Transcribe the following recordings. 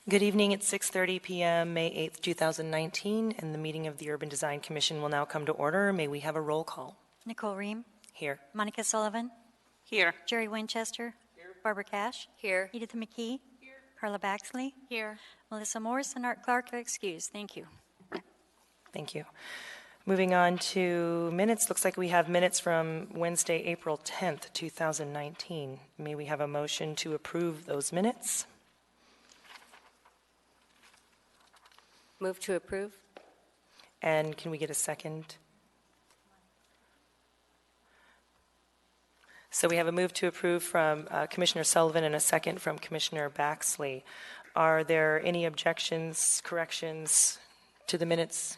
Good evening. It's 6:30 p.m., May 8th, 2019, and the meeting of the Urban Design Commission will now come to order. May we have a roll call? Nicole Ream. Here. Monica Sullivan. Here. Jerry Winchester. Here. Barbara Cash. Here. Edith McKee. Here. Carla Baxley. Here. Melissa Morris and Art Clark are excused. Thank you. Thank you. Moving on to minutes. Looks like we have minutes from Wednesday, April 10th, 2019. May we have a motion to approve those minutes? Move to approve. And can we get a second? So we have a move to approve from Commissioner Sullivan and a second from Commissioner Baxley. Are there any objections, corrections to the minutes?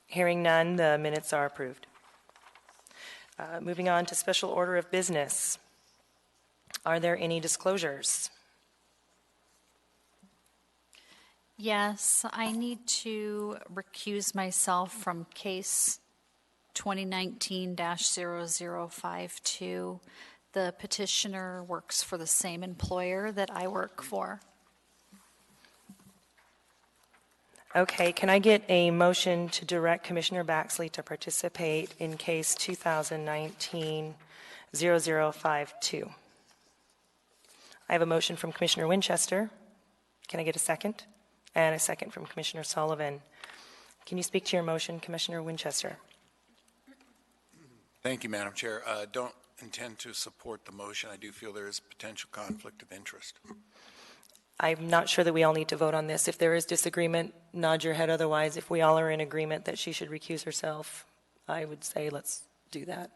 Hearing none, the minutes are approved. Moving on to special order of business. Are there any disclosures? Yes, I need to recuse myself from case 2019-0052. The petitioner works for the same employer that I work for. Okay, can I get a motion to direct Commissioner Baxley to participate in case 2019-0052? I have a motion from Commissioner Winchester. Can I get a second? And a second from Commissioner Sullivan. Can you speak to your motion, Commissioner Winchester? Thank you, Madam Chair. Don't intend to support the motion. I do feel there is potential conflict of interest. I'm not sure that we all need to vote on this. If there is disagreement, nod your head. Otherwise, if we all are in agreement that she should recuse herself, I would say let's do that.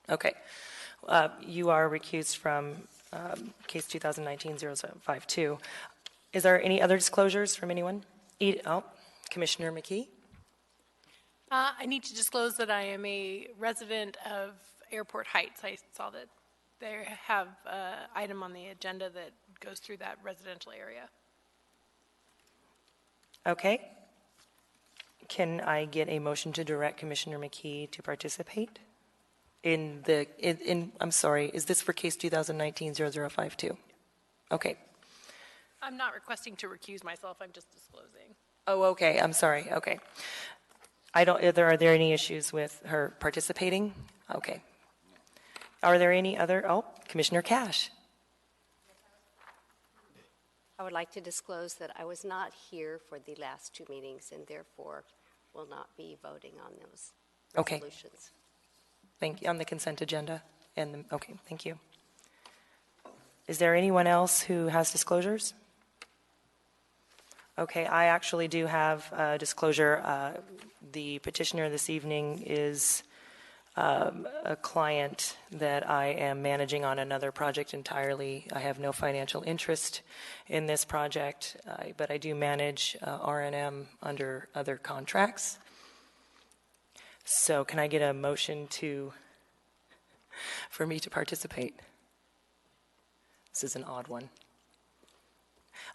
Okay. You are recused from case 2019-0052. Is there any other disclosures from anyone? Commissioner McKee? I need to disclose that I am a resident of Airport Heights. I saw that they have an item on the agenda that goes through that residential area. Okay. Can I get a motion to direct Commissioner McKee to participate in the, I'm sorry, is this for case 2019-0052? Okay. I'm not requesting to recuse myself. I'm just disclosing. Oh, okay. I'm sorry. Okay. Are there any issues with her participating? Okay. Are there any other? Commissioner Cash. I would like to disclose that I was not here for the last two meetings and therefore will not be voting on those resolutions. Thank you. On the consent agenda. Okay. Thank you. Is there anyone else who has disclosures? Okay, I actually do have disclosure. The petitioner this evening is a client that I am managing on another project entirely. I have no financial interest in this project, but I do manage R&M under other contracts. So can I get a motion for me to participate? This is an odd one.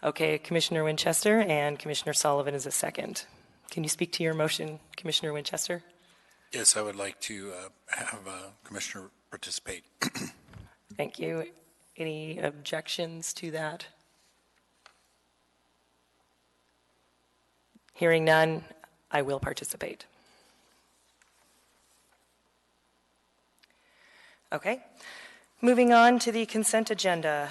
Okay, Commissioner Winchester and Commissioner Sullivan is a second. Can you speak to your motion, Commissioner Winchester? Yes, I would like to have a commissioner participate. Thank you. Any objections to that? Hearing none, I will participate. Okay. Moving on to the consent agenda.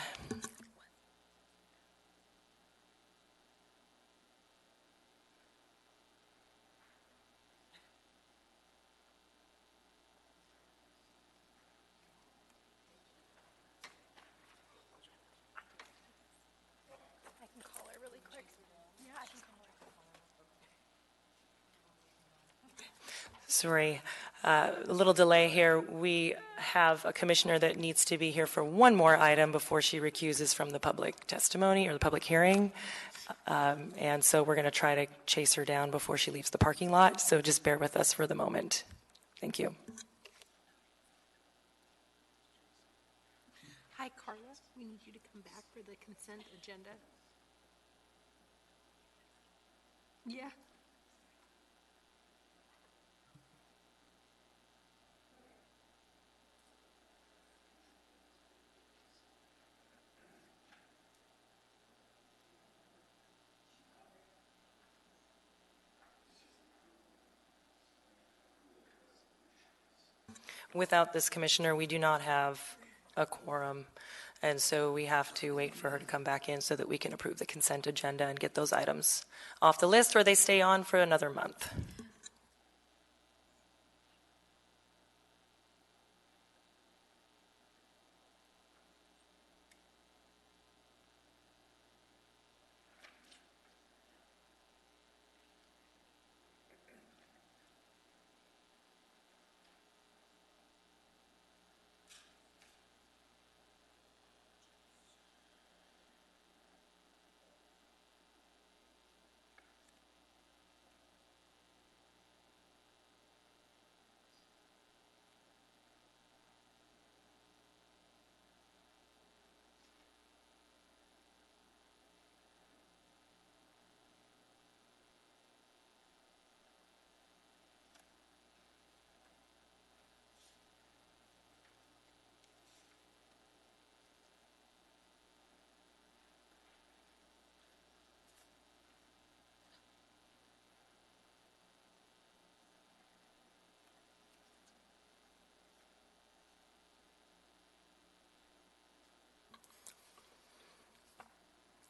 Sorry, a little delay here. We have a commissioner that needs to be here for one more item before she recuses from the public testimony or the public hearing. And so we're going to try to chase her down before she leaves the parking lot. So just bear with us for the moment. Thank you. Hi, Carla. We need you to come back for the consent agenda. Yeah. Without this commissioner, we do not have a quorum, and so we have to wait for her to come back in so that we can approve the consent agenda and get those items off the list, or they stay on for another month.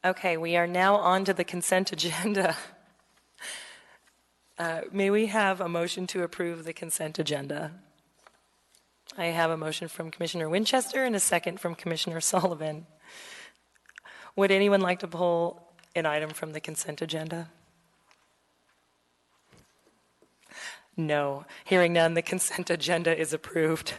Okay, we are now on to the consent agenda. May we have a motion to approve the consent agenda? I have a motion from Commissioner Winchester and a second from Commissioner Sullivan. Would anyone like to pull an item from the consent agenda? No. Hearing none, the consent agenda is approved.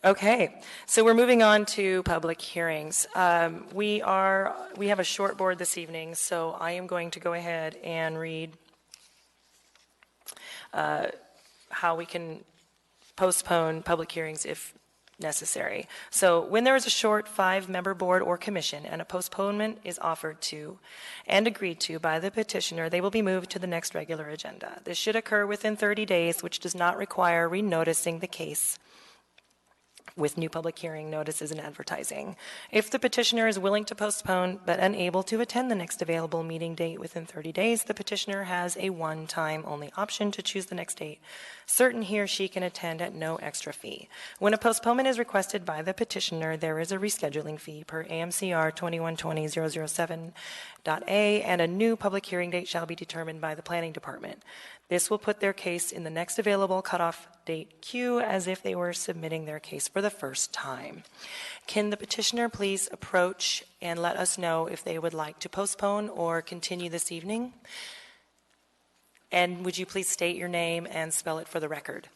Okay, so we're moving on to public hearings. We have a short board this evening, so I am going to go ahead and read how we can postpone public hearings if necessary. So when there is a short 5-member board or commission and a postponement is offered to and agreed to by the petitioner, they will be moved to the next regular agenda. This should occur within 30 days, which does not require renoticing the case with new public hearing notices and advertising. If the petitioner is willing to postpone but unable to attend the next available meeting date within 30 days, the petitioner has a one-time only option to choose the next date. Certain he or she can attend at no extra fee. When a postponement is requested by the petitioner, there is a rescheduling fee per AMCR 2120.007.a, and a new public hearing date shall be determined by the planning department. This will put their case in the next available cutoff date queue as if they were submitting their case for the first time. Can the petitioner please approach and let us know if they would like to postpone or continue this evening? And would you please state your name and spell it for the record?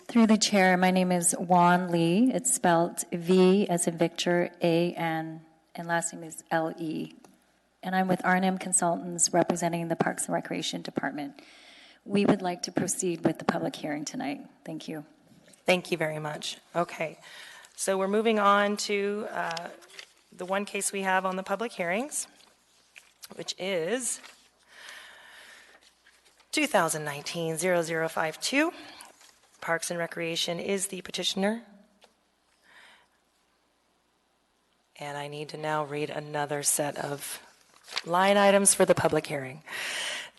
Through the chair, my name is Juan Lee. It's spelled V as in Victor, A-N, and last name is L-E. And I'm with R&M Consultants representing the Parks and Recreation Department. We would like to proceed with the public hearing tonight. Thank you. Thank you very much. Okay, so we're moving on to the one case we have on the public hearings, which is 2019-0052. Parks and Recreation is the petitioner. And I need to now read another set of line items for the public hearing.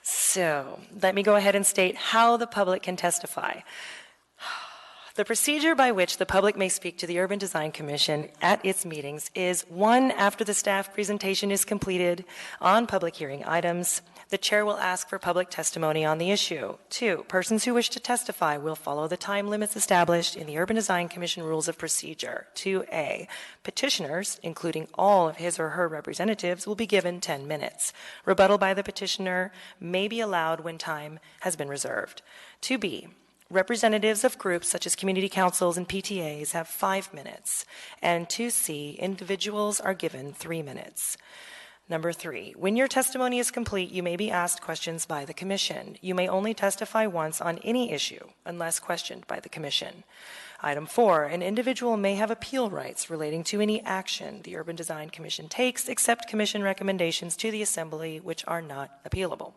So let me go ahead and state how the public can testify. The procedure by which the public may speak to the Urban Design Commission at its meetings is: 1, after the staff presentation is completed on public hearing items, the chair will ask for public testimony on the issue. 2, persons who wish to testify will follow the time limits established in the Urban Design Commission Rules of Procedure. 2A, petitioners, including all of his or her representatives, will be given 10 minutes. Rebuttal by the petitioner may be allowed when time has been reserved. 2B, representatives of groups such as community councils and PTAs have 5 minutes. And 2C, individuals are given 3 minutes. Number 3, when your testimony is complete, you may be asked questions by the commission. You may only testify once on any issue unless questioned by the commission. Item 4, an individual may have appeal rights relating to any action the Urban Design Commission takes, except commission recommendations to the assembly which are not appealable.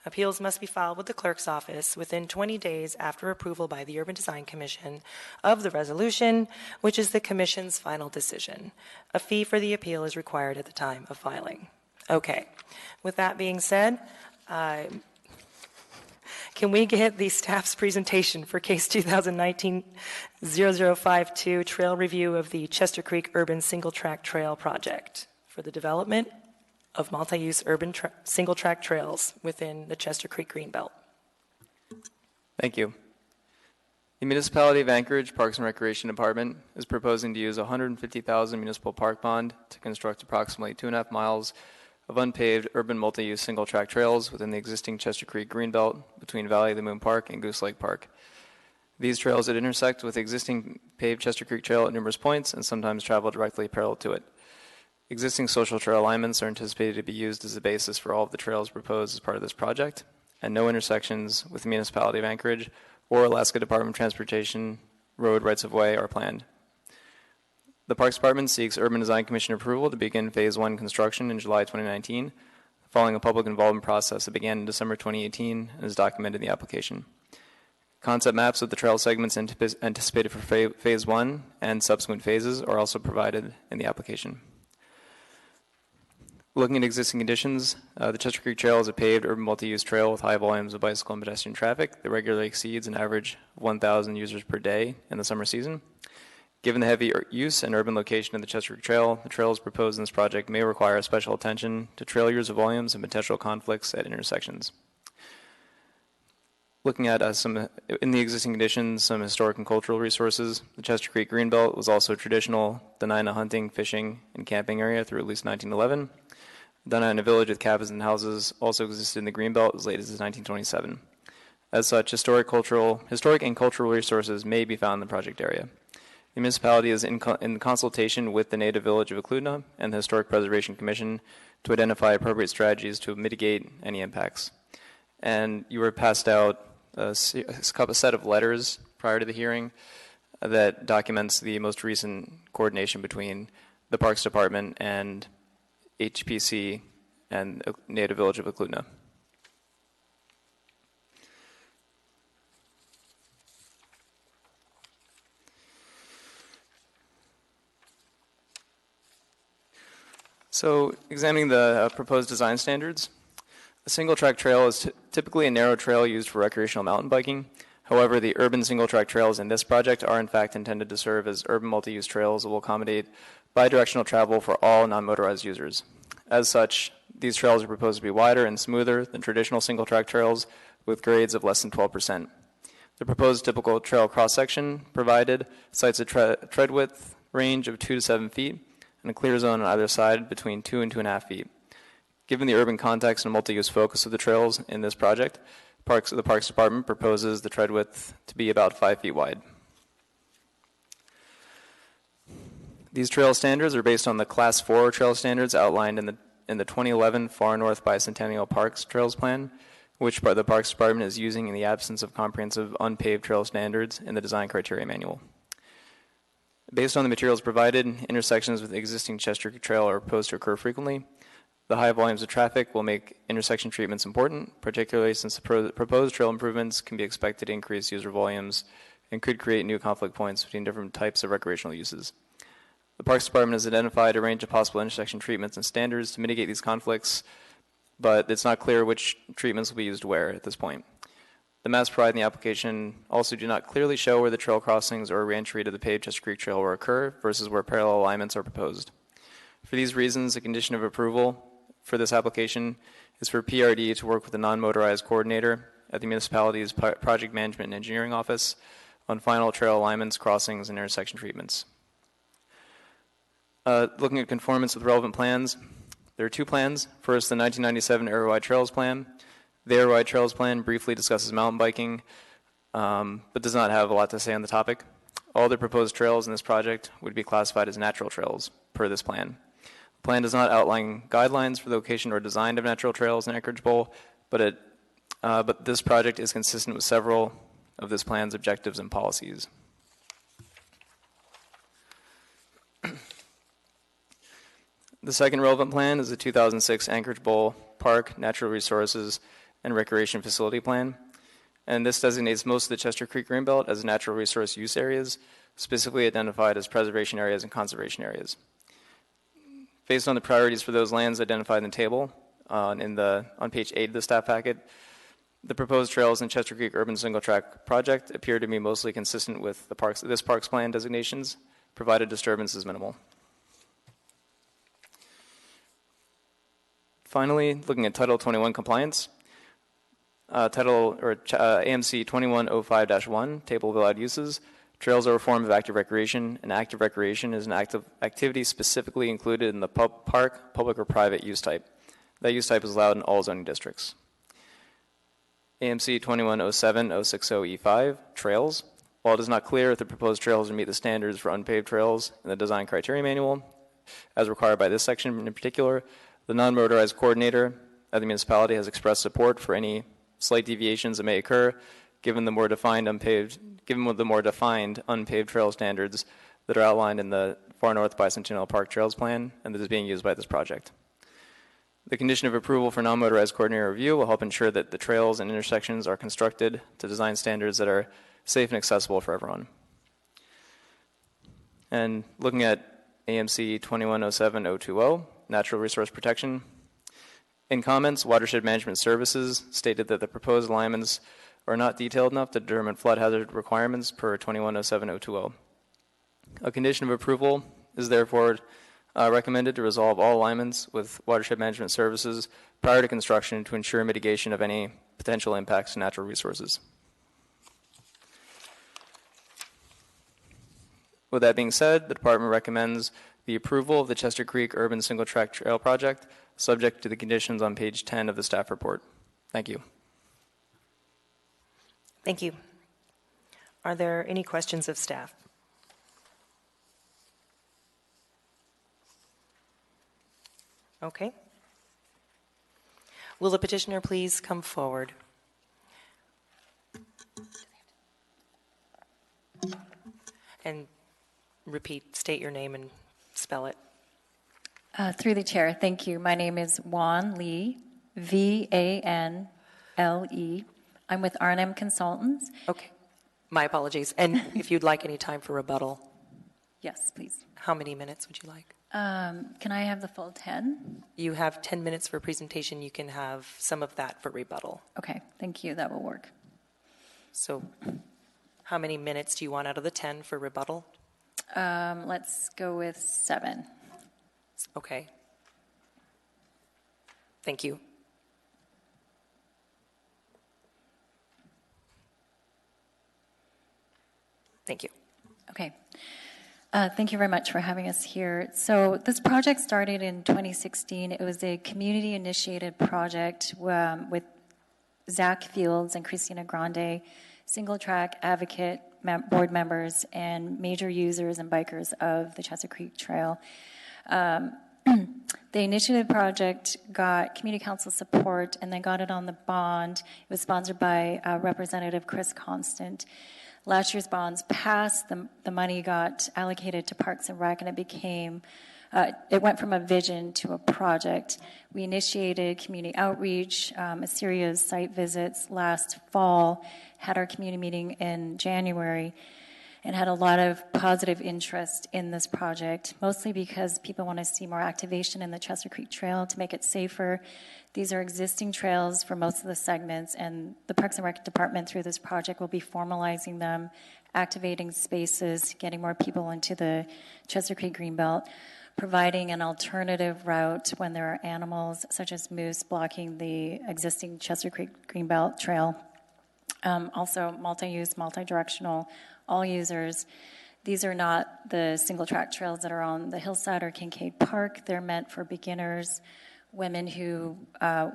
Appeals must be filed with the clerk's office within 20 days after approval by the Urban Design Commission of the resolution, which is the commission's final decision. A fee for the appeal is required at the time of filing. Okay. With that being said, can we get the staff's presentation for case 2019-0052, trail review of the Chester Creek Urban Single Track Trail Project for the development of multi-use urban single track trails within the Chester Creek Greenbelt? Thank you. The Municipality of Anchorage Parks and Recreation Department is proposing to use $150,000 municipal park bond to construct approximately 2.5 miles of unpaved urban multi-use single-track trails within the existing Chester Creek Greenbelt between Valley of the Moon Park and Goose Lake Park. These trails would intersect with the existing paved Chester Creek Trail at numerous points and sometimes travel directly parallel to it. Existing social trail alignments are anticipated to be used as the basis for all of the trails proposed as part of this project, and no intersections with the Municipality of Anchorage or Alaska Department of Transportation road rights-of-way are planned. The Parks Department seeks Urban Design Commission approval to begin Phase 1 construction in July 2019, following a public involvement process that began in December 2018 and is documented in the application. Concept maps of the trail segments anticipated for Phase 1 and subsequent phases are also provided in the application. Looking at existing conditions, the Chester Creek Trail is a paved urban multi-use trail with high volumes of bicycle and pedestrian traffic that regularly exceeds an average of 1,000 users per day in the summer season. Given the heavy use and urban location of the Chester Creek Trail, the trails proposed in this project may require special attention to trail user volumes and potential conflicts at intersections. Looking at in the existing conditions, some historic and cultural resources, the Chester Creek Greenbelt was also a traditional Dena'ina hunting, fishing, and camping area through at least 1911. Dena'ina Village with cabins and houses also existed in the Greenbelt as late as 1927. As such, historic and cultural resources may be found in the project area. The municipality is in consultation with the Native Village of Eklutna and the Historic Preservation Commission to identify appropriate strategies to mitigate any impacts. And you were passed out a set of letters prior to the hearing that documents the most recent coordination between the Parks Department and HPC and Native Village of Eklutna. So, examining the proposed design standards, a single-track trail is typically a narrow trail used for recreational mountain biking. However, the urban single-track trails in this project are in fact intended to serve as urban multi-use trails that will accommodate bidirectional travel for all non-motorized users. As such, these trails are proposed to be wider and smoother than traditional single-track trails with grades of less than 12%. The proposed typical trail cross-section provided cites a tread width range of 2 to 7 feet and a clear zone on either side between 2 and 2.5 feet. Given the urban context and multi-use focus of the trails in this project, the Parks Department proposes the tread width to be about 5 feet wide. These trail standards are based on the Class 4 trail standards outlined in the 2011 Far North Bicentennial Parks Trails Plan, which the Parks Department is using in the absence of comprehensive unpaved trail standards in the Design Criteria Manual. Based on the materials provided, intersections with the existing Chester Creek Trail are proposed to occur frequently. The high volumes of traffic will make intersection treatments important, particularly since the proposed trail improvements can be expected to increase user volumes and could create new conflict points between different types of recreational uses. The Parks Department has identified a range of possible intersection treatments and standards to mitigate these conflicts, but it's not clear which treatments will be used where at this point. The maps provided in the application also do not clearly show where the trail crossings or reentry to the paved Chester Creek Trail will occur versus where parallel alignments are proposed. For these reasons, a condition of approval for this application is for PRD to work with the non-motorized coordinator at the municipality's Project Management and Engineering Office on final trail alignments, crossings, and intersection treatments. Looking at conformance with relevant plans, there are two plans. First, the 1997 Area-wide Trails Plan. The Area-wide Trails Plan briefly discusses mountain biking, but does not have a lot to say on the topic. All the proposed trails in this project would be classified as natural trails per this plan. The plan does not outline guidelines for the location or design of natural trails in Anchorage Bowl, but this project is consistent with several of this plan's objectives and policies. The second relevant plan is the 2006 Anchorage Bowl Park Natural Resources and Recreation Facility Plan. And this designates most of the Chester Creek Greenbelt as natural resource use areas, specifically identified as preservation areas and conservation areas. Based on the priorities for those lands identified in the table on page 8 of the staff packet, the proposed trails in Chester Creek Urban Single Track Project appear to be mostly consistent with this parks plan designations, provided disturbance is minimal. Finally, looking at Title 21 compliance, AMC 2105-1, Table of Allowed Uses, trails are a form of active recreation, and active recreation is an activity specifically included in the park, public, or private use type. That use type is allowed in all zoning districts. AMC 2107-060E5, trails. While it is not clear if the proposed trails will meet the standards for unpaved trails in the design criteria manual, as required by this section in particular, the non-motorized coordinator at the municipality has expressed support for any slight deviations that may occur, given the more defined unpaved trail standards that are outlined in the Far North Bicentennial Park Trails Plan and that is being used by this project. The condition of approval for non-motorized coordinator review will help ensure that the trails and intersections are constructed to design standards that are safe and accessible for everyone. And looking at AMC 2107-020, natural resource protection. In comments, Watershed Management Services stated that the proposed alignments are not detailed enough to determine flood hazard requirements per 2107-020. A condition of approval is therefore recommended to resolve all alignments with Watershed Management Services prior to construction to ensure mitigation of any potential impacts to natural resources. With that being said, the department recommends the approval of the Chester Creek Urban Single Track Trail Project, subject to the conditions on page 10 of the staff report. Thank you. Thank you. Are there any questions of staff? Okay. Will the petitioner please come forward? And state your name and spell it. Through the chair, thank you. My name is Wan Lee, Vanle. I'm with R&M Consultants. Okay. My apologies. And if you'd like any time for rebuttal, Yes, please. how many minutes would you like? Can I have the full 10? You have 10 minutes for presentation. You can have some of that for rebuttal. Okay, thank you. That will work. So how many minutes do you want out of the 10 for rebuttal? Let's go with 7. Okay. Thank you. Thank you. Okay. Thank you very much for having us here. So this project started in 2016. It was a community-initiated project with Zach Fields and Christina Grande, single-track advocate board members, and major users and bikers of the Chester Creek Trail. The initiative project got community council support and then got it on the bond. It was sponsored by Representative Chris Constant. Last year's bonds passed, the money got allocated to Parks and Rec, and it went from a vision to a project. We initiated community outreach, a series of site visits last fall, had our community meeting in January, and had a lot of positive interest in this project, mostly because people want to see more activation in the Chester Creek Trail to make it safer. These are existing trails for most of the segments, and the Parks and Rec Department through this project will be formalizing them, activating spaces, getting more people into the Chester Creek Greenbelt, providing an alternative route when there are animals such as moose blocking the existing Chester Creek Greenbelt Trail. Also multi-use, multi-directional, all users. These are not the single track trails that are on the hillside or Kincaid Park. They're meant for beginners, women who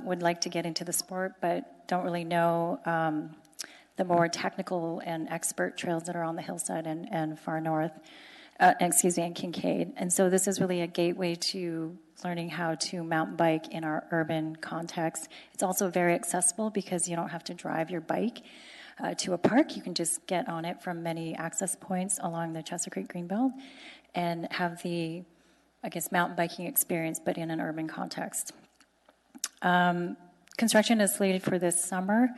would like to get into the sport but don't really know the more technical and expert trails that are on the hillside and far north, and Kincaid. And so this is really a gateway to learning how to mountain bike in our urban context. It's also very accessible because you don't have to drive your bike to a park. You can just get on it from many access points along the Chester Creek Greenbelt and have the, mountain biking experience, but in an urban context. construction is slated for this summer.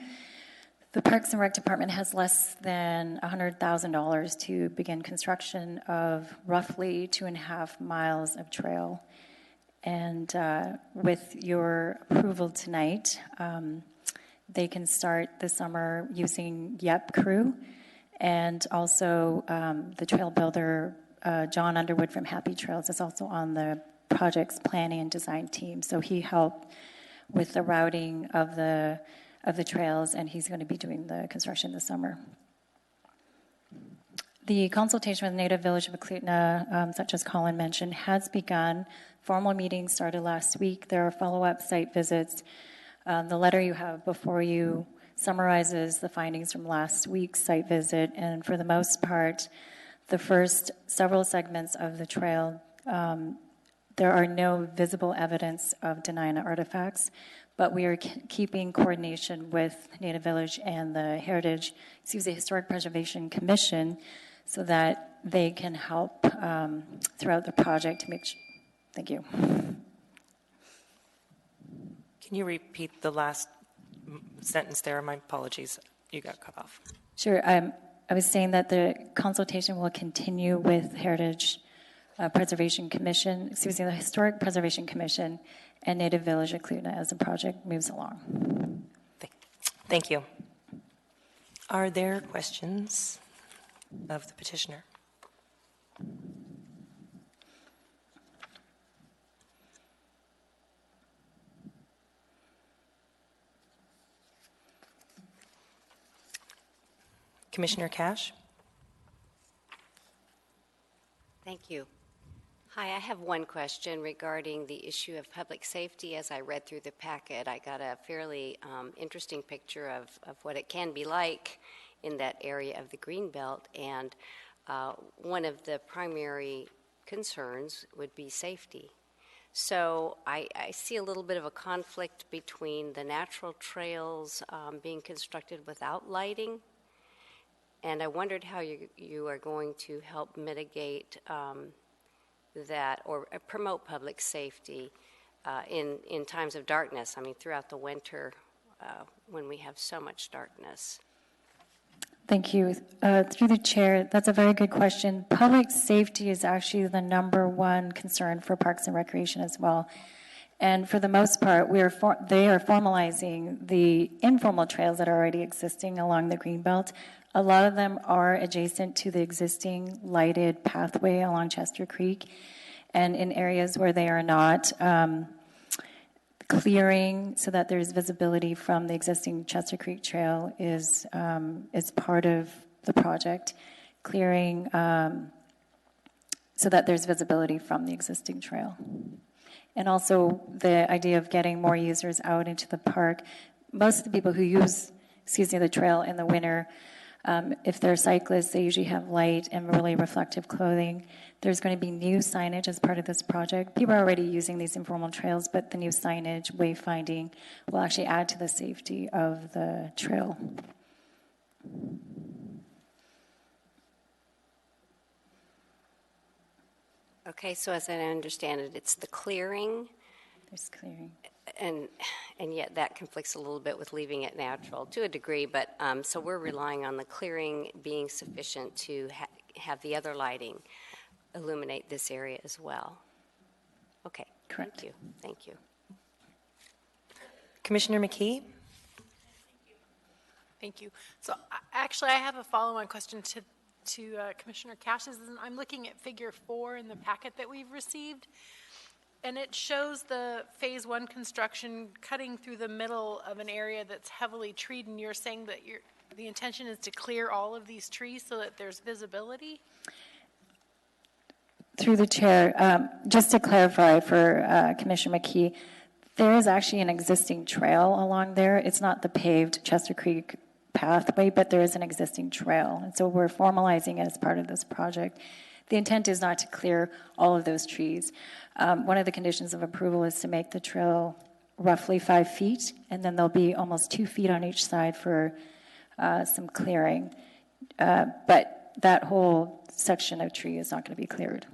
The Parks and Rec Department has less than $100,000 to begin construction of roughly 2.5 miles of trail. And with your approval tonight, they can start the summer using YEP crew, and also the trail builder, John Underwood from Happy Trails, is also on the project's planning and design team. So he helped with the routing of the trails, and he's going to be doing the construction this summer. The consultation with Native Village of Eklutna, such as Colin mentioned, has begun. Formal meetings started last week. There are follow-up site visits. The letter you have before you summarizes the findings from last week's site visit, and for the most part, the first several segments of the trail, there are no visible evidence of Dena'ina artifacts, but we are keeping coordination with Native Village and the Historic Preservation Commission so that they can help throughout the project to make Thank you. Can you repeat the last sentence there? My apologies. You got cut off. Sure. I was saying that the consultation will continue with the Historic Preservation Commission and Native Village Eklutna as the project moves along. Thank you. Are there questions of the petitioner? Commissioner Cash? Thank you. Hi, I have one question regarding the issue of public safety. As I read through the packet, I got a fairly interesting picture of what it can be like in that area of the Greenbelt, and one of the primary concerns would be safety. So I see a little bit of a conflict between the natural trails being constructed without lighting, and I wondered how you are going to help mitigate that or promote public safety in times of darkness. I mean, throughout the winter when we have so much darkness. Thank you. Through the chair, that's a very good question. Public safety is actually the #1 concern for Parks and Recreation as well. And for the most part, they are formalizing the informal trails that are already existing along the Greenbelt. A lot of them are adjacent to the existing lighted pathway along Chester Creek. And in areas where they are not, clearing so that there's visibility from the existing Chester Creek Trail is part of the project. Clearing so that there's visibility from the existing trail. And also the idea of getting more users out into the park. Most of the people who use, the trail in the winter, if they're cyclists, they usually have light and really reflective clothing. There's going to be new signage as part of this project. People are already using these informal trails, but the new signage, wayfinding, will actually add to the safety of the trail. Okay, so as I understand it, it's the clearing. There's clearing. And yet that conflicts a little bit with leaving it natural to a degree, but so we're relying on the clearing being sufficient to have the other lighting illuminate this area as well. Okay, Correct. Thank you. Commissioner McKee? Thank you. So actually, I have a follow-on question to Commissioner Cash's. I'm looking at Figure 4 in the packet that we've received, and it shows the Phase 1 construction cutting through the middle of an area that's heavily treed, and you're saying that the intention is to clear all of these trees so that there's visibility? Through the chair, just to clarify for Commissioner McKee, there is actually an existing trail along there. It's not the paved Chester Creek pathway, but there is an existing trail. And so we're formalizing it as part of this project. The intent is not to clear all of those trees. One of the conditions of approval is to make the trail roughly 5 feet, and then there'll be almost 2 feet on each side for some clearing. But that whole section of tree is not going to be cleared.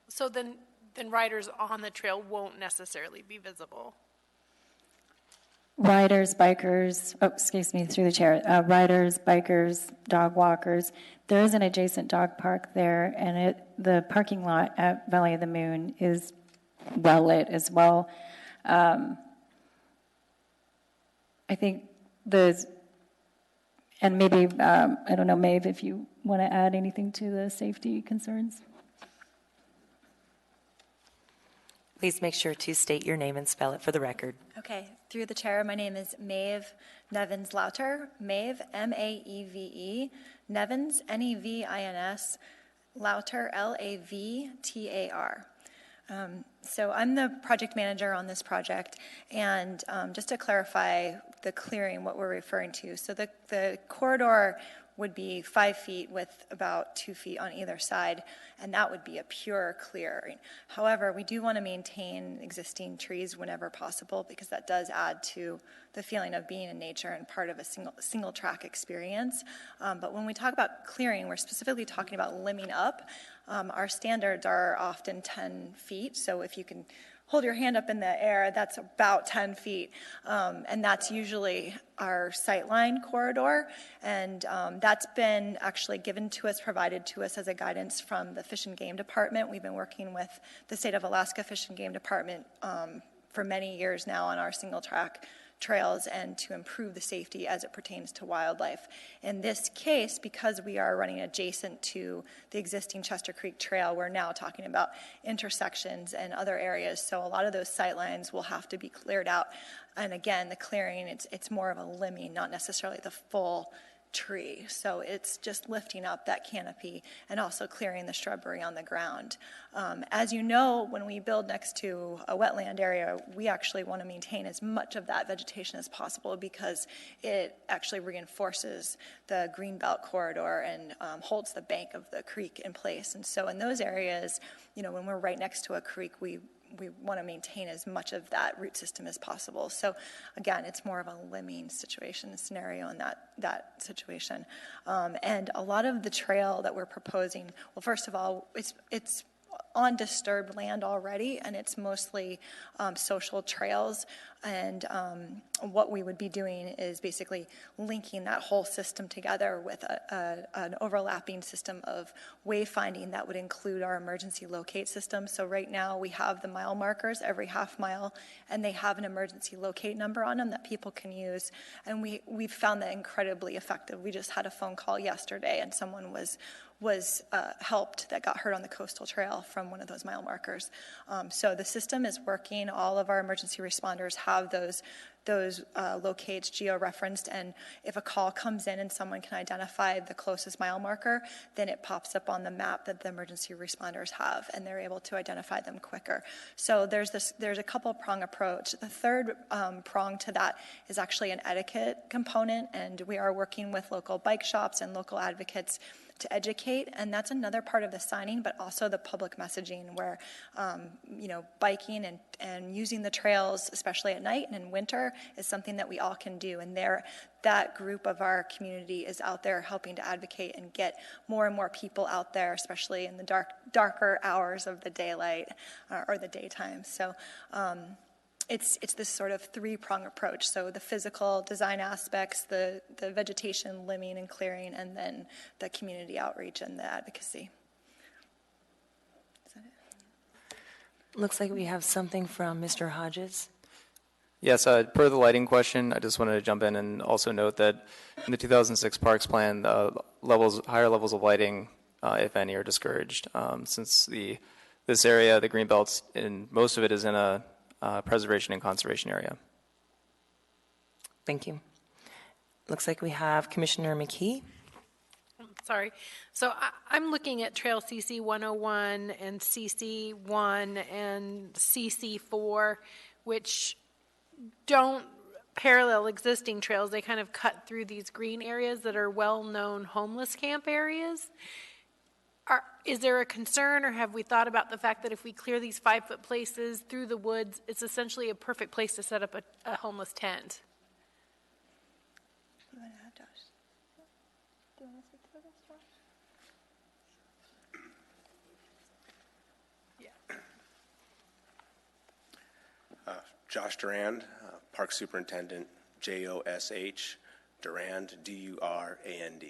So then then riders on the trail won't necessarily be visible. Riders, bikers, through the chair, riders, bikers, dog walkers. There is an adjacent dog park there, and the parking lot at Valley of the Moon is well lit as well. I think and maybe, I don't know, Maeve, if you want to add anything to the safety concerns. Please make sure to state your name and spell it for the record. Okay, through the chair, my name is Maeve Nevins Louter. Maeve, M-A-E-V-E, Nevins, N-E-V-I-N-S, Louter, L-A-V-T-A-R. So I'm the project manager on this project, and just to clarify the clearing, what we're referring to. So the corridor would be 5 feet with about 2 feet on either side, and that would be a pure clearing. However, we do want to maintain existing trees whenever possible, because that does add to the feeling of being in nature and part of a single track experience. But when we talk about clearing, we're specifically talking about limbing up. Our standards are often 10 feet, so if you can hold your hand up in the air, that's about 10 feet. And that's usually our sightline corridor. And that's been actually given to us, provided to us as a guidance from the Fish and Game Department. We've been working with the State of Alaska Fish and Game Department for many years now on our single track trails and to improve the safety as it pertains to wildlife. In this case, because we are running adjacent to the existing Chester Creek Trail, we're now talking about intersections and other areas, so a lot of those sight lines will have to be cleared out. And again, the clearing, it's more of a limbing, not necessarily the full tree. So it's just lifting up that canopy and also clearing the shrubbery on the ground. As you know, when we build next to a wetland area, we actually want to maintain as much of that vegetation as possible, because it actually reinforces the greenbelt corridor and holds the bank of the creek in place. And so in those areas, when we're right next to a creek, we want to maintain as much of that root system as possible. So again, it's more of a limbing scenario in that situation. And a lot of the trail that we're proposing, well, first of all, it's on disturbed land already, and it's mostly social trails. And what we would be doing is basically linking that whole system together with an overlapping system of wayfinding that would include our emergency locate system. So right now we have the mile markers every half mile, and they have an emergency locate number on them that people can use. And we've found that incredibly effective. We just had a phone call yesterday, and someone was helped that got hurt on the coastal trail from one of those mile markers. So the system is working. All of our emergency responders have those locates geo-referenced, and if a call comes in and someone can identify the closest mile marker, then it pops up on the map that the emergency responders have, and they're able to identify them quicker. So there's a couple prong approach. The third prong to that is actually an etiquette component, and we are working with local bike shops and local advocates to educate, and that's another part of the signing, but also the public messaging where, biking and using the trails, especially at night and in winter, is something that we all can do. And that group of our community is out there helping to advocate and get more and more people out there, especially in the darker hours of the daylight or the daytime. So it's this sort of three-prong approach. So the physical design aspects, the vegetation limbing and clearing, and then the community outreach and the advocacy. Is that it? Looks like we have something from Mr. Hodges. Yes, per the lighting question, I just wanted to jump in and also note that in the 2006 Parks Plan, higher levels of lighting, if any, are discouraged, since this area, the greenbelts, and most of it is in a preservation and conservation area. Thank you. Looks like we have Commissioner McKee. Sorry. So I'm looking at Trail CC 101 and CC 1 and CC 4, which don't parallel existing trails. They kind of cut through these green areas that are well-known homeless camp areas. Is there a concern, or have we thought about the fact that if we clear these 5-foot places through the woods, it's essentially a perfect place to set up a homeless tent? You want to have Josh? Do you want to speak to this, Josh? Yeah. Josh Durand, Park Superintendent, Josh Durand, Durand.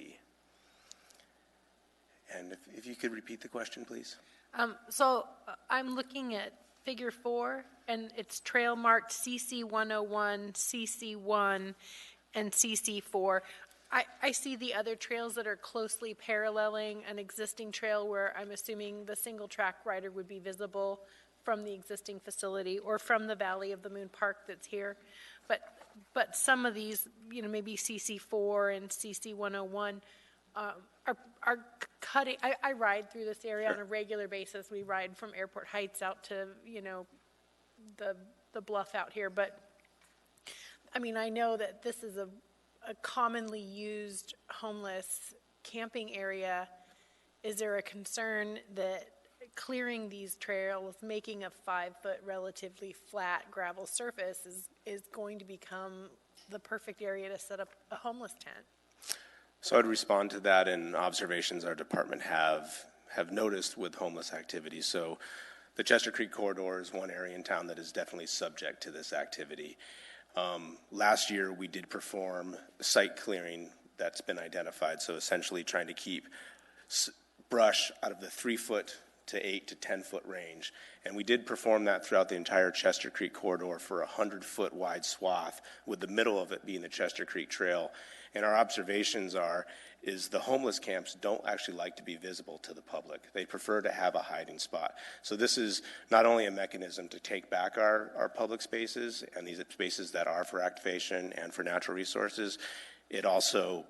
And if you could repeat the question, please. I'm looking at Figure 4, and it's trail marked CC 101, CC 1, and CC 4. I see the other trails that are closely paralleling an existing trail where I'm assuming the single track rider would be visible from the existing facility or from the Valley of the Moon Park that's here. But some of these, maybe CC 4 and CC 101 are cutting. I ride through this area on a regular basis. We ride from Airport Heights out to, the bluff out here. But, I know that this is a commonly used homeless camping area. Is there a concern that clearing these trails, making a 5-foot relatively flat gravel surface is going to become the perfect area to set up a homeless tent? So I'd respond to that in observations our department have noticed with homeless activities. So the Chester Creek Corridor is one area in town that is definitely subject to this activity. Last year, we did perform site clearing that's been identified, so essentially trying to keep brush out of the 3-foot to 8 to 10-foot range. And we did perform that throughout the entire Chester Creek Corridor for a 100-foot wide swath, with the middle of it being the Chester Creek Trail. And our observations is the homeless camps don't actually like to be visible to the public. They prefer to have a hiding spot. So this is not only a mechanism to take back our public spaces and these spaces that are for activation and for natural resources, it also,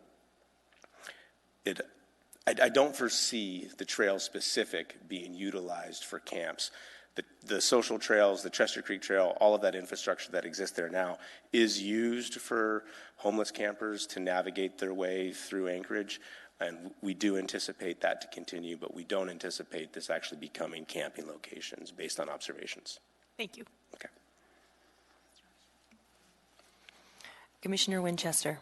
I don't foresee the trail specific being utilized for camps. The social trails, the Chester Creek Trail, all of that infrastructure that exists there now is used for homeless campers to navigate their way through Anchorage, and we do anticipate that to continue, but we don't anticipate this actually becoming camping locations based on observations. Thank you. Okay. Commissioner Winchester.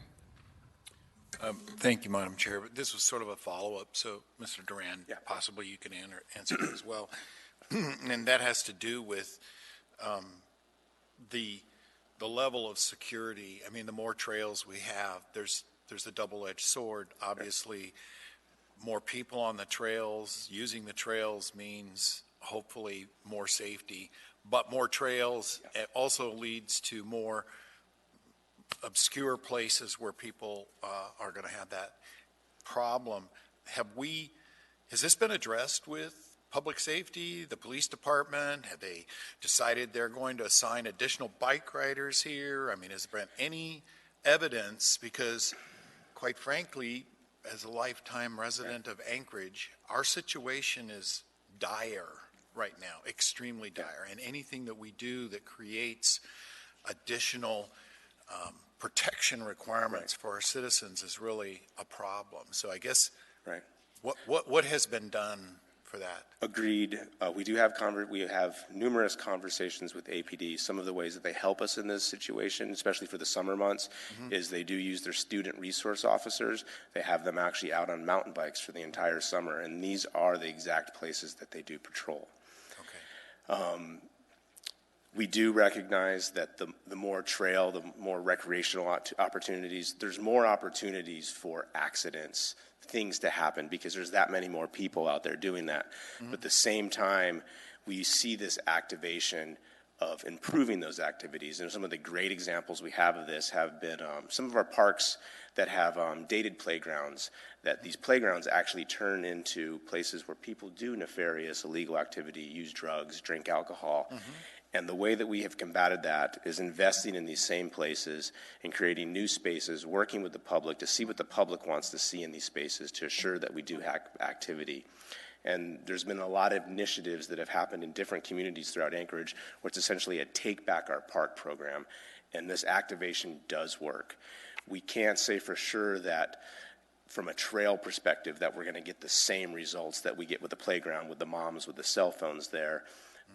Thank you, Madam Chair. But this was sort of a follow-up, so Mr. Durand, possibly you can answer it as well. And that has to do with the level of security. The more trails we have, there's a double-edged sword. Obviously, more people on the trails, using the trails means hopefully more safety, but more trails also leads to more obscure places where people are going to have that problem. Has this been addressed with public safety, the police department? Have they decided they're going to assign additional bike riders here? Has there been any evidence? Because quite frankly, as a lifetime resident of Anchorage, our situation is dire right now, extremely dire. And anything that we do that creates additional protection requirements for our citizens is really a problem. So I guess what has been done for that? Agreed. We have numerous conversations with APD. Some of the ways that they help us in this situation, especially for the summer months, is they do use their student resource officers. They have them actually out on mountain bikes for the entire summer, and these are the exact places that they do patrol. Okay. We do recognize that the more trail, the more recreational opportunities, there's more opportunities for accidents, things to happen, because there's that many more people out there doing that. But at the same time, we see this activation of improving those activities. And some of the great examples we have of this have been some of our parks that have dated playgrounds, that these playgrounds actually turn into places where people do nefarious, illegal activity, use drugs, drink alcohol. And the way that we have combated that is investing in these same places and creating new spaces, working with the public to see what the public wants to see in these spaces to assure that we do have activity. And there's been a lot of initiatives that have happened in different communities throughout Anchorage, where it's essentially a Take Back Our Park program. And this activation does work. We can't say for sure that from a trail perspective that we're going to get the same results that we get with the playground, with the moms with the cell phones there.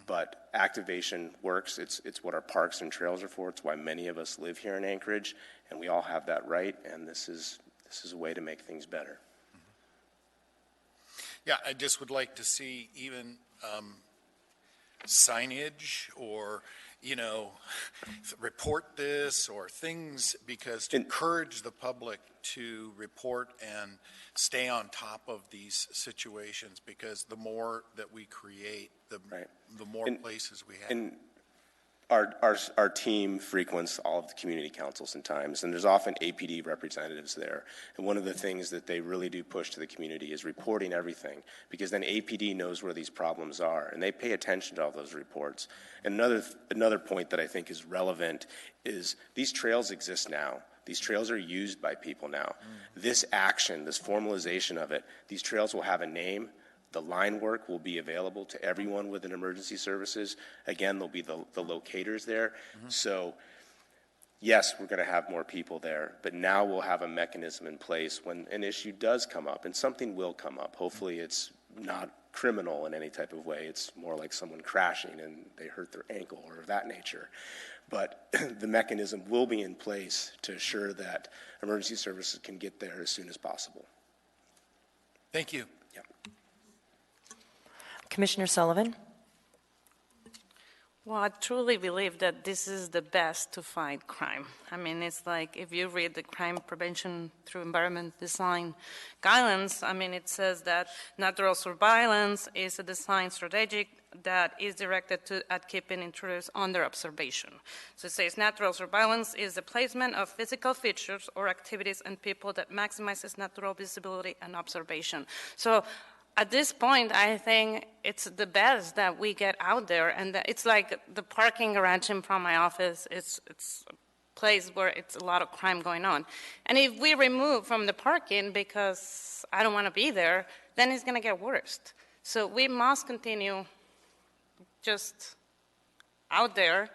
But activation works. It's what our parks and trails are for. It's why many of us live here in Anchorage, and we all have that right. And this is a way to make things better. Yeah, I just would like to see even signage or, report this or things, because to encourage the public to report and stay on top of these situations, because the more that we create, the more places we have. And our team frequents all of the community councils and times, and there's often APD representatives there. And one of the things that they really do push to the community is reporting everything, because then APD knows where these problems are, and they pay attention to all those reports. And another point that I think is relevant is these trails exist now. These trails are used by people now. This action, this formalization of it, these trails will have a name. The line work will be available to everyone within emergency services. Again, there'll be the locators there. So, yes, we're going to have more people there, but now we'll have a mechanism in place when an issue does come up, and something will come up. Hopefully it's not criminal in any type of way. It's more like someone crashing and they hurt their ankle or of that nature. But the mechanism will be in place to assure that emergency services can get there as soon as possible. Thank you. Yep. Commissioner Sullivan? Well, I truly believe that this is the best to fight crime. I mean, it's like if you read the crime prevention through environment design guidelines, I mean, it says that natural surveillance is a design strategic that is directed at keeping intruders under observation. So it says natural surveillance is the placement of physical features or activities and people that maximizes natural visibility and observation. So at this point, I think it's the best that we get out there, and that it's like the parking garage in front of my office. It's a place where it's a lot of crime going on. And if we remove from the parking because I don't want to be there, then it's going to get worse. So we must continue just out there.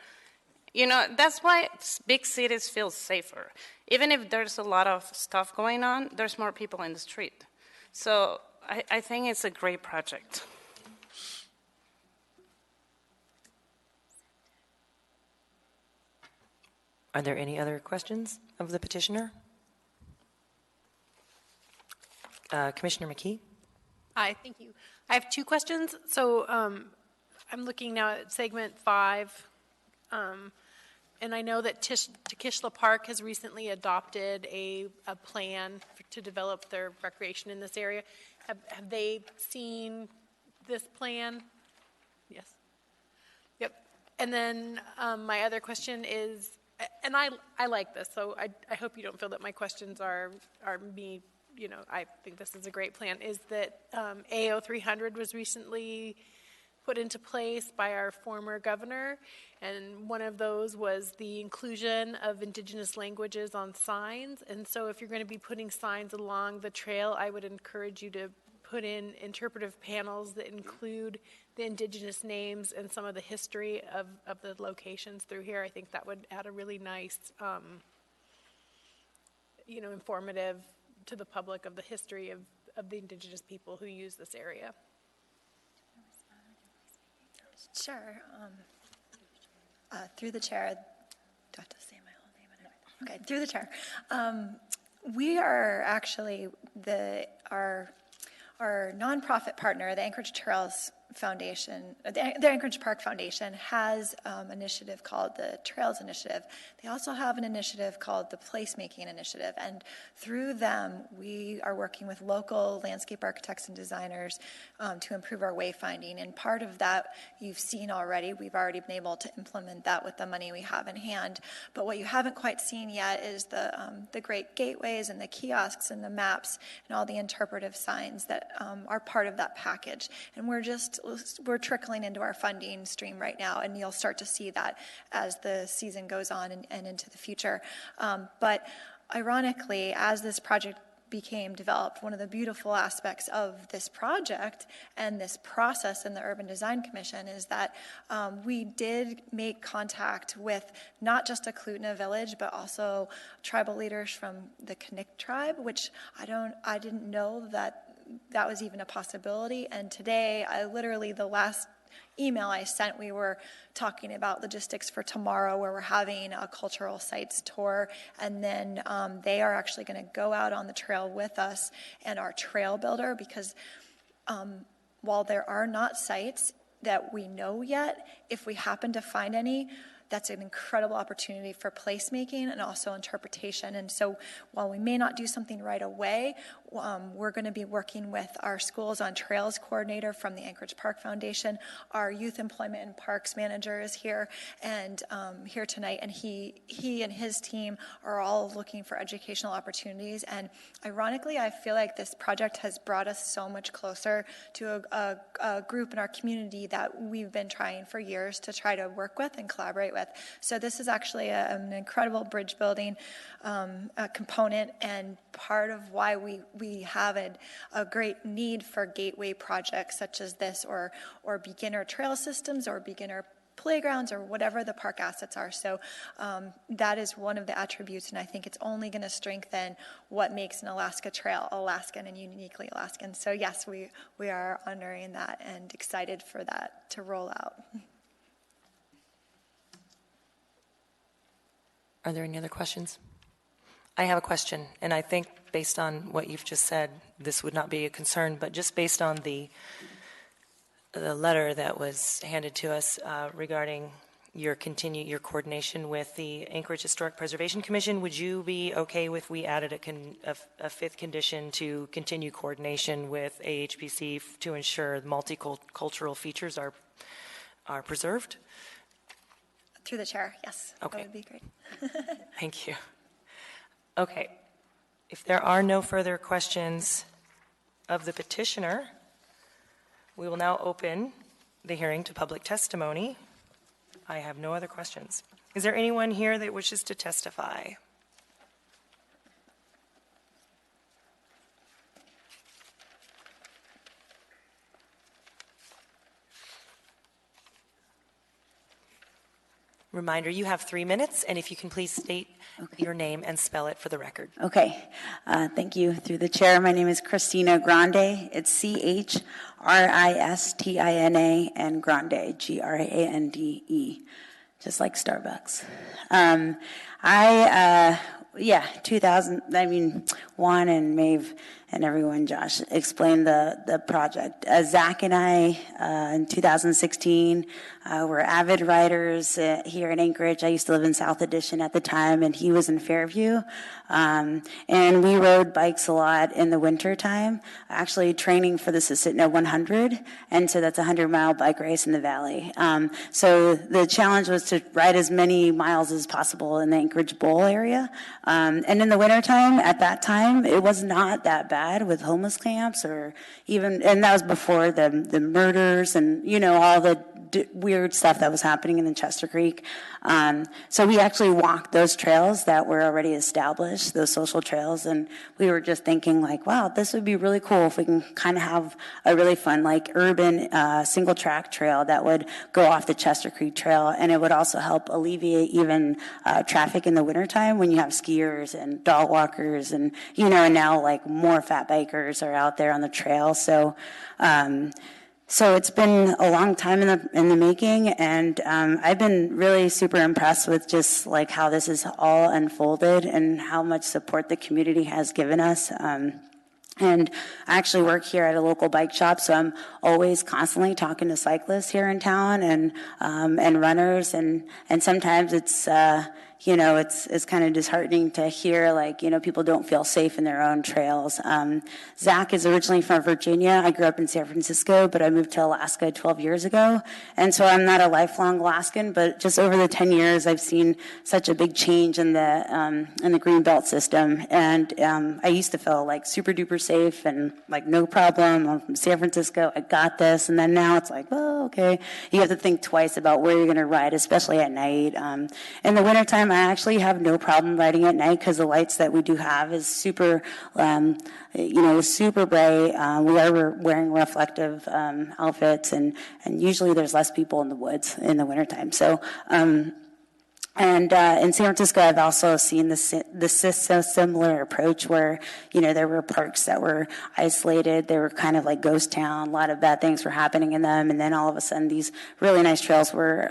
That's why big cities feel safer. Even if there's a lot of stuff going on, there's more people in the street. So I think it's a great project. Are there any other questions of the petitioner? Commissioner McKee? Hi, thank you. I have two questions. So I'm looking now at segment 5, and I know that Takishla Park has recently adopted a plan to develop their recreation in this area. Have they seen this plan? Yes. Yep. And then my other question is, and I like this, so I hope you don't feel that my questions are me, I think this is a great plan, is that AO 300 was recently put into place by our former governor, and one of those was the inclusion of indigenous languages on signs. And so if you're going to be putting signs along the trail, I would encourage you to put in interpretive panels that include the indigenous names and some of the history of the locations through here. I think that would add a really nice, informative to the public of the history of the indigenous people who use this area. Sure. Through the chair, do I have to say my whole name? Okay, through the chair. We are actually our nonprofit partner, the Anchorage Trails Foundation, the Anchorage Park Foundation has an initiative called the Trails Initiative. They also have an initiative called the Placemaking Initiative, and through them we are working with local landscape architects and designers to improve our wayfinding. And part of that you've seen already. We've already been able to implement that with the money we have in hand. But what you haven't quite seen yet is the great gateways and the kiosks and the maps and all the interpretive signs that are part of that package. And we're trickling into our funding stream right now, and you'll start to see that as the season goes on and into the future. But ironically, as this project became developed, one of the beautiful aspects of this project and this process in the Urban Design Commission is that we did make contact with not just Eklutna Village, but also tribal leaders from the Kanik tribe, which I didn't know that was even a possibility. And today, the last email I sent, we were talking about logistics for tomorrow, where we're having a cultural sites tour, and then they are actually going to go out on the trail with us and our trail builder, because while there are not sites that we know yet. If we happen to find any, that's an incredible opportunity for placemaking and also interpretation. And so while we may not do something right away, we're going to be working with our Schools on Trails coordinator from the Anchorage Park Foundation. Our youth employment and parks manager is here and here tonight, and he and his team are all looking for educational opportunities. And ironically, I feel like this project has brought us so much closer to a group in our community that we've been trying for years to try to work with and collaborate with. So this is actually an incredible bridge building component, and part of why we have a great need for gateway projects such as this, or beginner trail systems, or beginner playgrounds, or whatever the park assets are. So that is one of the attributes, and I think it's only going to strengthen what makes an Alaska Trail Alaskan and uniquely Alaskan. So yes, we are honoring that and excited for that to roll out. Are there any other questions? I have a question, and I think based on what you've just said, this would not be a concern, but just based on the letter that was handed to us regarding your coordination with the Anchorage Historic Preservation Commission, would you be okay if we added a fifth condition to continue coordination with AHPC to ensure multicultural features are preserved? Through the chair, yes. Okay. That would be great. Thank you. Okay. If there are no further questions of the petitioner, we will now open the hearing to public testimony. I have no other questions. Is there anyone here that wishes to testify? Reminder, you have 3 minutes, and if you can please state your name and spell it for the record. Okay. Thank you. Through the chair, my name is Christina Grande. It's CHRISTINA and Grande, GRANDE, just like Starbucks. 2001, and Maeve and everyone, Josh, explained the project. Zach and I, in 2016, were avid riders here in Anchorage. I used to live in South Addition at the time, and he was in Fairview. And we rode bikes a lot in the winter time, actually training for the Susitna 100. And so that's a 100-mile bike race in the valley. So the challenge was to ride as many miles as possible in the Anchorage Bowl area. And in the wintertime, at that time, it was not that bad with homeless camps, or even, and that was before the murders and, all the weird stuff that was happening in the Chester Creek. So we actually walked those trails that were already established, those social trails, and we were just thinking like, wow, this would be really cool if we can kind of have a really fun, like, urban single track trail that would go off the Chester Creek Trail, and it would also help alleviate even traffic in the wintertime when you have skiers and dog walkers and, and now like more fat bikers are out there on the trail. So it's been a long time in the making, and I've been really super impressed with just like how this is all unfolded and how much support the community has given us. And I actually work here at a local bike shop, so I'm always constantly talking to cyclists here in town and runners, and sometimes it's it's kind of disheartening to hear, like, people don't feel safe in their own trails. Zach is originally from Virginia. I grew up in San Francisco, but I moved to Alaska 12 years ago. And so I'm not a lifelong Alaskan, but just over the 10 years, I've seen such a big change in the green belt system. And I used to feel like super duper safe and like no problem. I'm from San Francisco. I got this. And then now it's like, well, okay. You have to think twice about where you're going to ride, especially at night. In the wintertime, I actually have no problem riding at night because the lights that we do have is super, super bright. We are wearing reflective outfits, and usually there's less people in the woods in the wintertime. So, in San Francisco, I've also seen this similar approach where, there were parks that were isolated. They were kind of like ghost town. A lot of bad things were happening in them. And then all of a sudden, these really nice trails were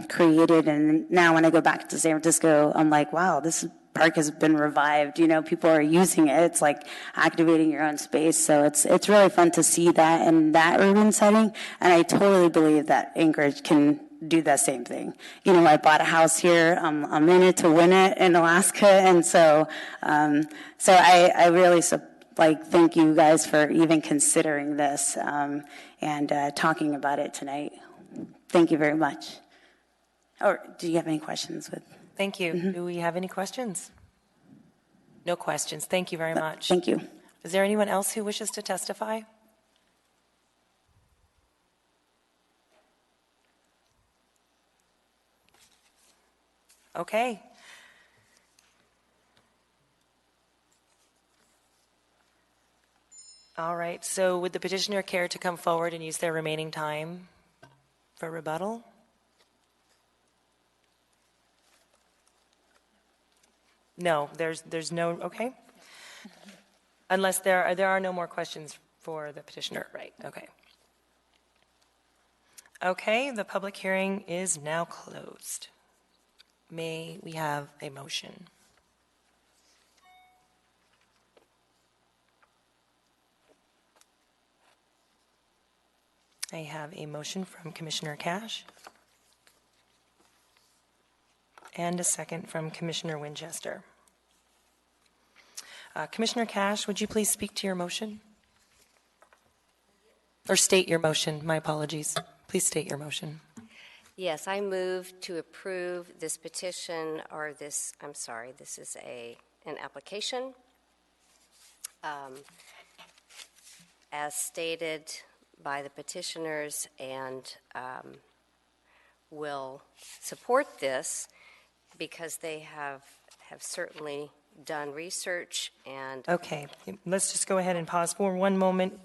created. And now when I go back to San Francisco, I'm like, wow, this is park has been revived. You know, people are using it. It's like activating your own space. So it's really fun to see that in that urban setting. And I totally believe that Anchorage can do that same thing. You know, I bought a house here. I'm in it to win it in Alaska. And so, I really thank you guys for even considering this and talking about it tonight. Thank you very much. Or do you have any questions? Thank you. Do we have any questions? No questions. Thank you very much. Thank you. Is there anyone else who wishes to testify? Okay. All right. So would the petitioner care to come forward and use their remaining time for rebuttal? No, there's no, okay. Unless there are no more questions for the petitioner, right, okay. Okay, the public hearing is now closed. May we have a motion? I have a motion from Commissioner Cash and a second from Commissioner Winchester. Commissioner Cash, would you please speak to your motion? Or state your motion, my apologies. Please state your motion. Yes, I move to approve this petition, or this is an application. As stated by the petitioners, and will support this because they have certainly done research and... Okay, let's just go ahead and pause for one moment.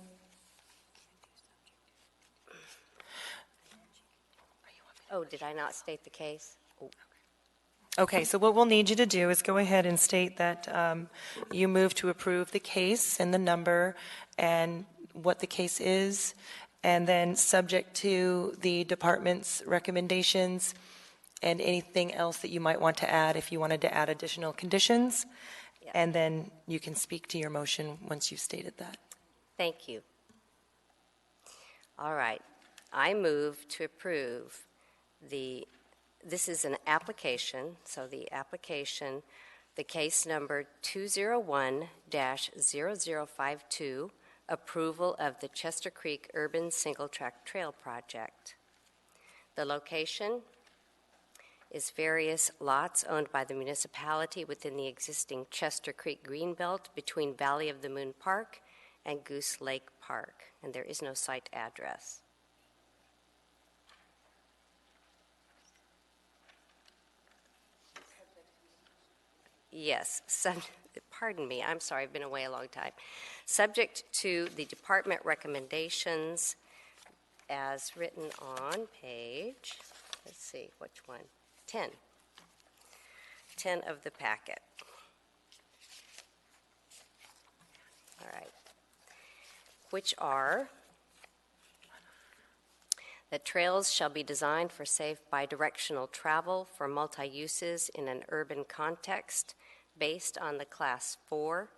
Oh, did I not state the case? Oh. Okay, so what we'll need you to do is go ahead and state that you move to approve the case and the number and what the case is, and then subject to the department's recommendations and anything else that you might want to add if you wanted to add additional conditions. Yeah. And then you can speak to your motion once you've stated that. Thank you. All right. I move to approve this is an application, so the application, the case number 201-0052, approval of the Chester Creek Urban Single Track Trail Project. The location is various lots owned by the municipality within the existing Chester Creek Greenbelt between Valley of the Moon Park and Goose Lake Park, and there is no site address. Yes, pardon me, I'm sorry, I've been away a long time. Subject to the department recommendations as written on page, let's see, which one? 10 of the packet. All right. Which are: that trails shall be designed for safe bidirectional travel for multi-uses in an urban context based on the Class 4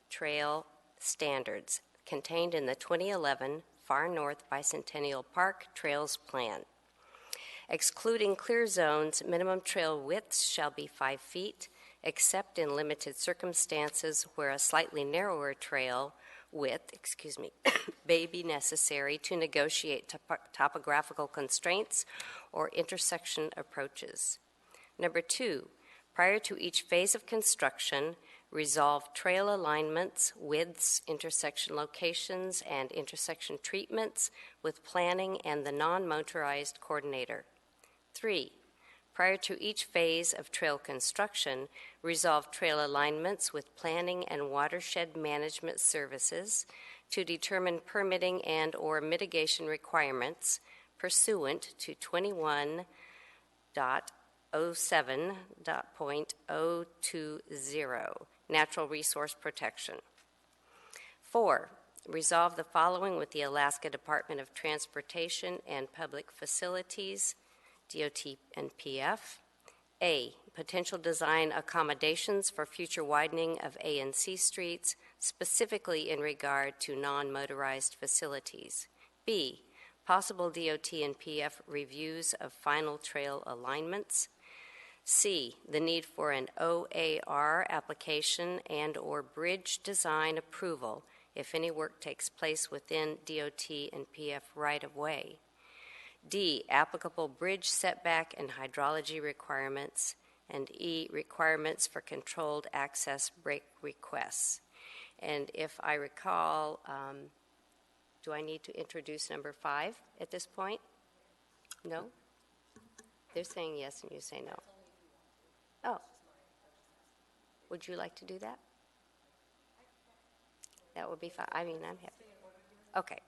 trail standards contained in the 2011 Far North Bicentennial Park Trails Plan. Excluding clear zones, minimum trail widths shall be 5 feet, except in limited circumstances where a slightly narrower trail width, may be necessary to negotiate topographical constraints or intersection approaches. Number 2, prior to each phase of construction, resolve trail alignments, widths, intersection locations, and intersection treatments with planning and the non-motorized coordinator. 3, prior to each phase of trail construction, resolve trail alignments with planning and watershed management services to determine permitting and or mitigation requirements pursuant to 21.07.020, natural resource protection. 4, resolve the following with the Alaska Department of Transportation and Public Facilities, DOT and PF, A, potential design accommodations for future widening of A and C streets, specifically in regard to non-motorized facilities. B, possible DOT and PF reviews of final trail alignments. C, the need for an OAR application and/or bridge design approval if any work takes place within DOT and PF right-of-way. D, applicable bridge setback and hydrology requirements. And E, requirements for controlled access break requests. And if I recall, do I need to introduce number 5 at this point? No? They're saying yes and you say no. Oh. Would you like to do that? That would be fine. I mean, I'm happy. Okay.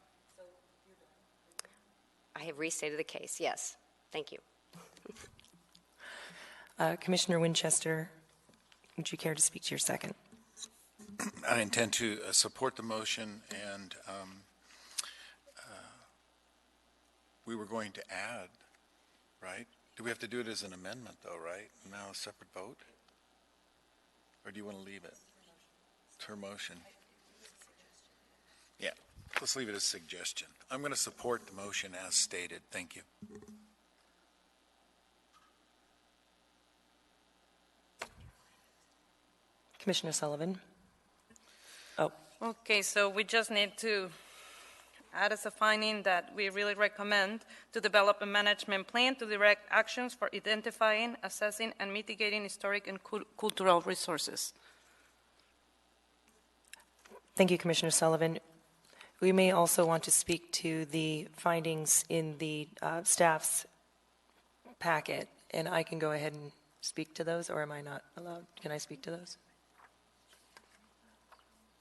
I have restated the case, yes. Thank you. Commissioner Winchester, would you care to speak to your second? I intend to support the motion, and we were going to add, right? Do we have to do it as an amendment, though, right? Now a separate vote? Or do you want to leave it? It's her motion. Yeah, let's leave it as suggestion. I'm going to support the motion as stated. Thank you. Commissioner Sullivan? Oh, Okay, so we just need to add as a finding that we really recommend to develop a management plan to direct actions for identifying, assessing, and mitigating historic and cultural resources. thank you, Commissioner Sullivan. We may also want to speak to the findings in the staff's packet, and I can go ahead and speak to those, or am I not allowed? Can I speak to those?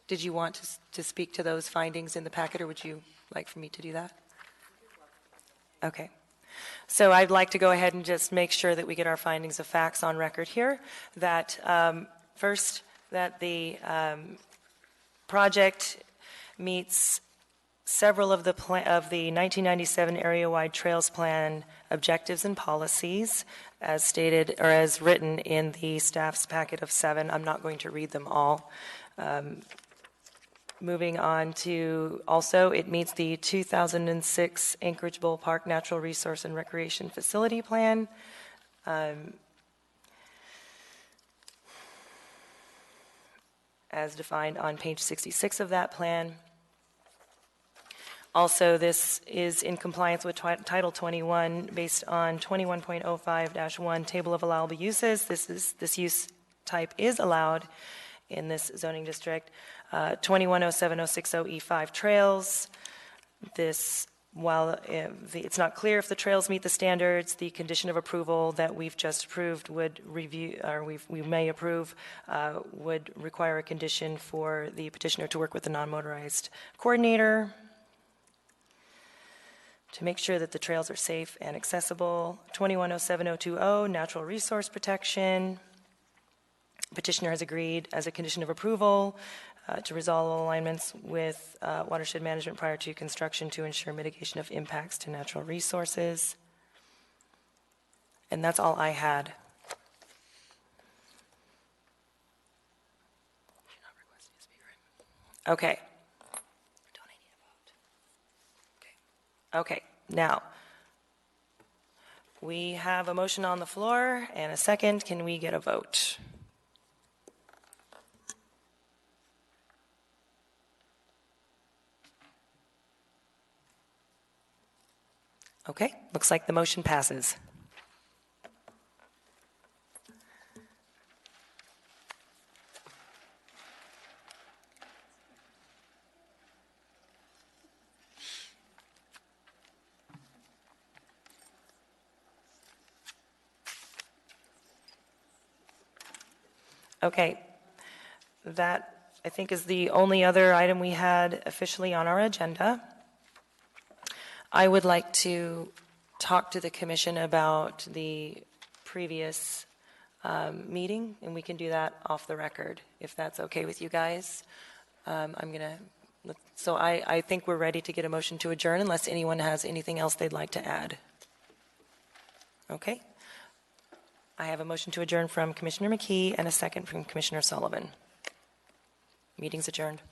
Did you want to speak to those findings in the packet, or would you like for me to do that? Okay. So I'd like to go ahead and just make sure that we get our findings of facts on record here. That first, that the project meets several of the 1997 area-wide trails plan objectives and policies as stated or as written in the staff's packet of 7. I'm not going to read them all. Moving on to also, it meets the 2006 Anchorage Bull Park Natural Resource and Recreation Facility Plan. As defined on page 66 of that plan. Also, this is in compliance with Title 21 based on 21.05-1 Table of Allowable Uses. This use type is allowed in this zoning district. 2107-060E5 trails. This, while it's not clear if the trails meet the standards, the condition of approval that we've just approved would review, or we may approve, would require a condition for the petitioner to work with the non-motorized coordinator to make sure that the trails are safe and accessible. 2107-020, natural resource protection. Petitioner has agreed as a condition of approval to resolve all alignments with watershed management prior to construction to ensure mitigation of impacts to natural resources. And that's all I had. Okay. Okay, now, we have a motion on the floor and a second. Can we get a vote? Okay, looks like the motion passes. Okay, that I think is the only other item we had officially on our agenda. I would like to talk to the commission about the previous meeting, and we can do that off the record, if that's okay with you guys. So I think we're ready to get a motion to adjourn unless anyone has anything else they'd like to add. Okay. I have a motion to adjourn from Commissioner McKee and a second from Commissioner Sullivan. Meeting's adjourned.